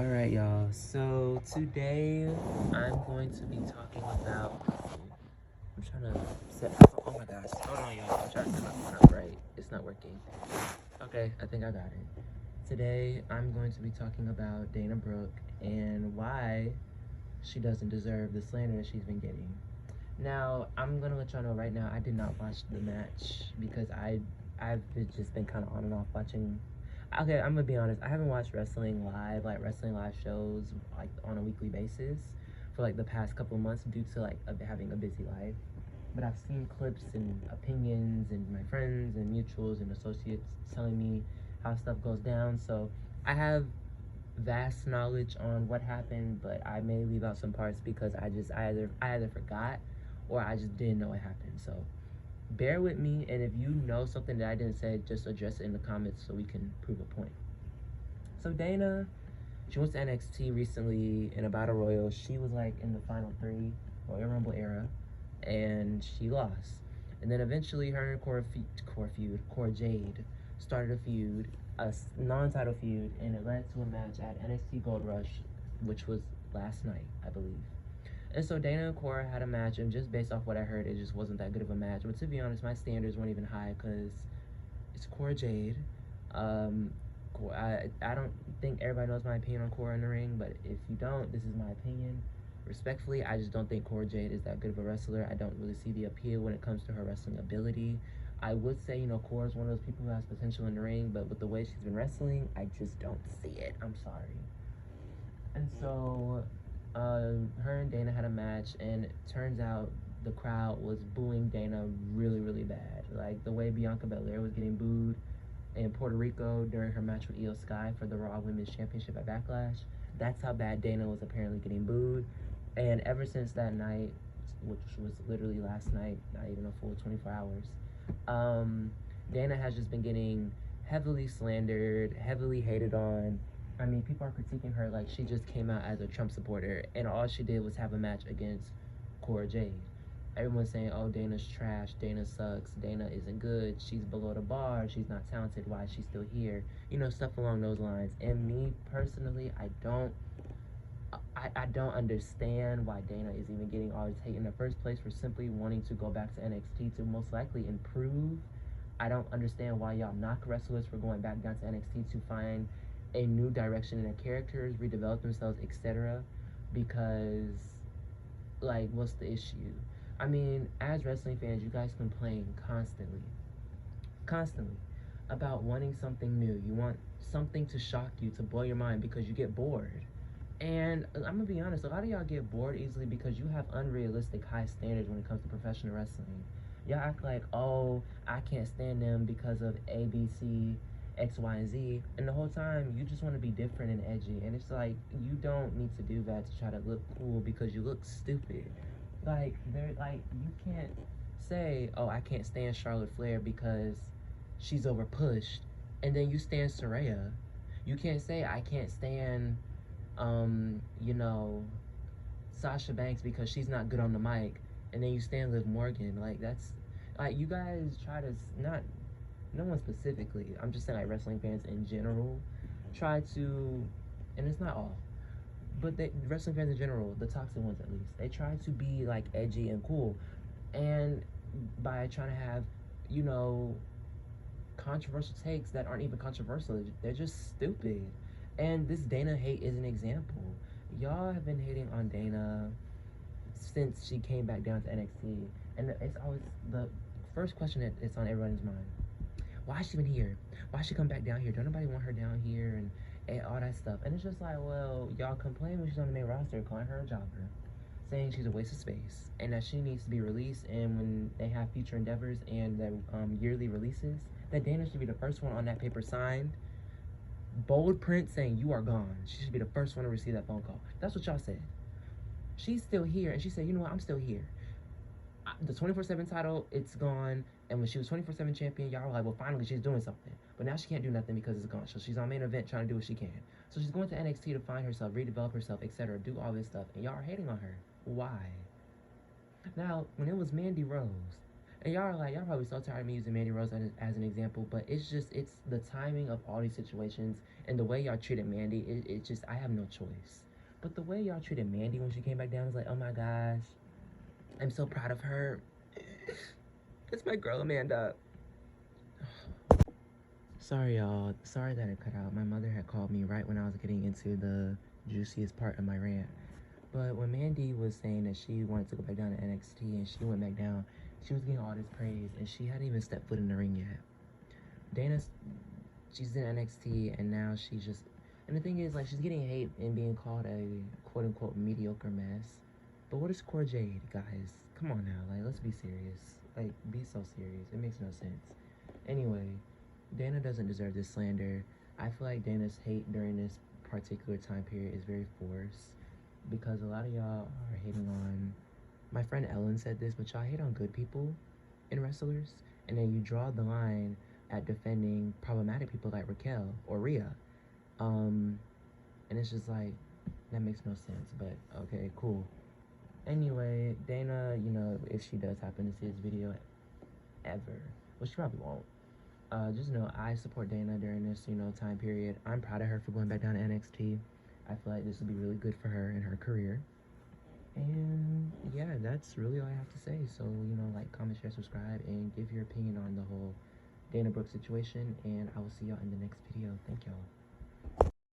Alright, y'all. So today I'm going to be talking about. I'm trying to set. Oh my gosh. Hold on, y'all. I'm trying to set my phone up right. It's not working. Okay, I think I got it. Today I'm going to be talking about Dana Brooke and why she doesn't deserve the slander that she's been getting. Now, I'm gonna let y'all know right now, I did not watch the match because just been kind of on and off watching. Okay, I'm gonna be honest. I haven't watched wrestling live, like wrestling live shows, like on a weekly basis, for like the past couple of months due to like having a busy life. But I've seen clips and opinions and my friends and mutuals and associates telling me how stuff goes down. So I have vast knowledge on what happened, but I may leave out some parts because I either forgot or I just didn't know what happened. So bear with me, and if you know something that I didn't say, just address it in the comments so we can prove a point. So Dana, she went to NXT recently in a battle royal. She was like in the final three Royal Rumble era, and she lost. And then eventually, her and Cora Jade started a feud, a non-title feud, and it led to a match at NXT Gold Rush, which was last night, I believe. And so Dana and Cora had a match, and just based off what I heard, it just wasn't that good of a match. But to be honest, my standards weren't even high because it's Cora Jade. Um, I don't think everybody knows my opinion on Cora in the ring, but if you don't, this is my opinion. Respectfully, I just don't think Cora Jade is that good of a wrestler. I don't really see the appeal when it comes to her wrestling ability. I would say, Cora's one of those people who has potential in the ring, but with the way she's been wrestling, I just don't see it. I'm sorry. And so, her and Dana had a match, and it turns out the crowd was booing Dana really, really bad. Like the way Bianca Belair was getting booed in Puerto Rico during her match with Io Sky for the Raw Women's Championship at Backlash. That's how bad Dana was apparently getting booed. And ever since that night, which was literally last night, not even a full 24 hours, Dana has just been getting heavily slandered, heavily hated on. I mean, people are critiquing her like she just came out as a Trump supporter, and all she did was have a match against Cora Jade. Everyone's saying, "Oh, Dana's trash. Dana sucks. Dana isn't good. She's below the bar. She's not talented. Why is she still here?" Stuff along those lines. And me personally, I don't understand why Dana is even getting all this hate in the first place for simply wanting to go back to NXT to most likely improve. I don't understand why y'all knock wrestlers for going back down to NXT to find a new direction in their characters, redevelop themselves, etc. Because, like, what's the issue? I mean, as wrestling fans, you guys complain constantly, about wanting something new. You want something to shock you, to blow your mind because you get bored. And I'm gonna be honest, a lot of y'all get bored easily because you have unrealistic high standards when it comes to professional wrestling. Y'all act like, oh, I can't stand them because of A, B, C, X, Y, and Z. And the whole time, you just want to be different and edgy. And it's like, you don't need to do that to try to look cool because you look stupid. You can't say, oh, I can't stand Charlotte Flair because she's over pushed. And then you stand Soraya. You can't say, I can't stand um, you know, Sasha Banks because she's not good on the mic, and then you stand Liv Morgan. Like that's like you guys try to not no one specifically. I'm just saying like wrestling fans in general try to, and it's not all, but wrestling fans in general, the toxic ones at least, they try to be like edgy and cool, and by trying to have you know controversial takes that aren't even controversial. They're just stupid. And this Dana hate is an example. Y'all have been hating on Dana since she came back down to NXT. And it's always the first question that's on everyone's mind. Why is she even here? Why she come back down here? Don't nobody want her down here and all that stuff. And it's just like, well, y'all complain when she's on the main roster, calling her a jobber, saying she's a waste of space and that she needs to be released. And when they have future endeavors and the yearly releases, that Dana should be the first one on that paper signed, bold print saying you are gone. She should be the first one to receive that phone call. That's what y'all said. She's still here, and she said, you know what, I'm still here. The 24/7 title, it's gone. And when she was 24/7 champion, y'all were like, well, finally she's doing something. But now she can't do nothing because it's gone. So she's on main event trying to do what she can. So she's going to NXT to find herself, redevelop herself, etc., do all this stuff. And y'all are hating on her. Why? Now, when it was Mandy Rose, And y'all are like, y'all probably so tired of me using Mandy Rose as an example, but it's the timing of all these situations and the way y'all treated Mandy. It just, I have no choice. But the way y'all treated Mandy when she came back down is like, oh my gosh, I'm so proud of her. It's my girl Amanda. Sorry, y'all. Sorry that it cut out. My mother had called me right when I was getting into the juiciest part of my rant. But when Mandy was saying that she wanted to go back down to NXT and she went back down, she was getting all this praise and she hadn't even stepped foot in the ring yet. Dana, she's in NXT and now she's just. And the thing is, like, she's getting hate and being called a quote unquote mediocre mess. But what is Core Jade, guys? Come on now, like, let's be serious. Like, be so serious. It makes no sense. Anyway, Dana doesn't deserve this slander. I feel like Dana's hate during this particular time period is very forced because a lot of y'all are hating on. My friend Ellen said this, but y'all hate on good people in wrestlers, and then you draw the line at defending problematic people like Raquel or Rhea. And it's just like that makes no sense. But okay, cool. Anyway, Dana, if she does happen to see this video ever, well, she probably won't. Just know I support Dana during this, time period. I'm proud of her for going back down to NXT. I feel like this will be really good for her in her career. And yeah, that's really all I have to say. So, like, comment, share, subscribe, and give your opinion on the whole Dana Brooke situation. And I will see y'all in the next video. Thank y'all.